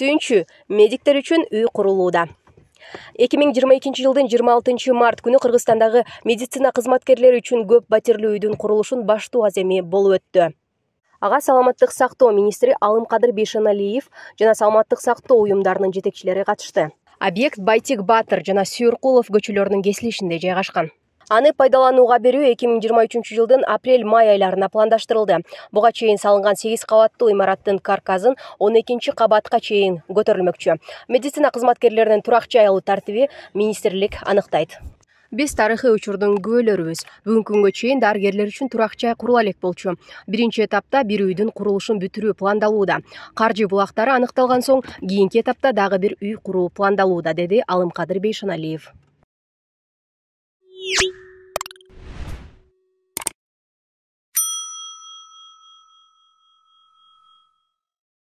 Сүйүнчү, медиктер үчүн үй курулууда. 2022 жылдын 26 март күнү Кыргызстандагы медицина кызматкерлери үчүн көп батирлүү үйдүн курулушун баштуу аземи болуп өттү. Ага саламаттык сактоо министри Алымкадыр Бейшеналиев жана саламаттык сактоо уюмдарынын жетекчилери катышты. Объект Байтик Батыр жана Сүйүркулов көчөлөрүнүн кесилишинде жайгашкан. Аны пайдаланууга берүү 2023 жылдын апрель-май айларына пландаштырылды. Буга чейин салынган 8 кабаттуу имараттын карказын 12 кабатка чейин көтөрүлмөкчү. Медицина кызматкерлеринин турак жай алуу тартиби министрлик аныктайт. Биз тарыхый учурдун күбөлөрүбүз. Бүгүнкү күнгө чейин дарыгерлер үчүн турак жай курула элек болчу. Биринчи этапта бир үйдүн курулушун бүтүрүү пландалууда. Каржы булактары аныкталган соң, кийинки этапта дагы бир үй куруу пландалууда, деди Алымкадыр Бейшеналиев.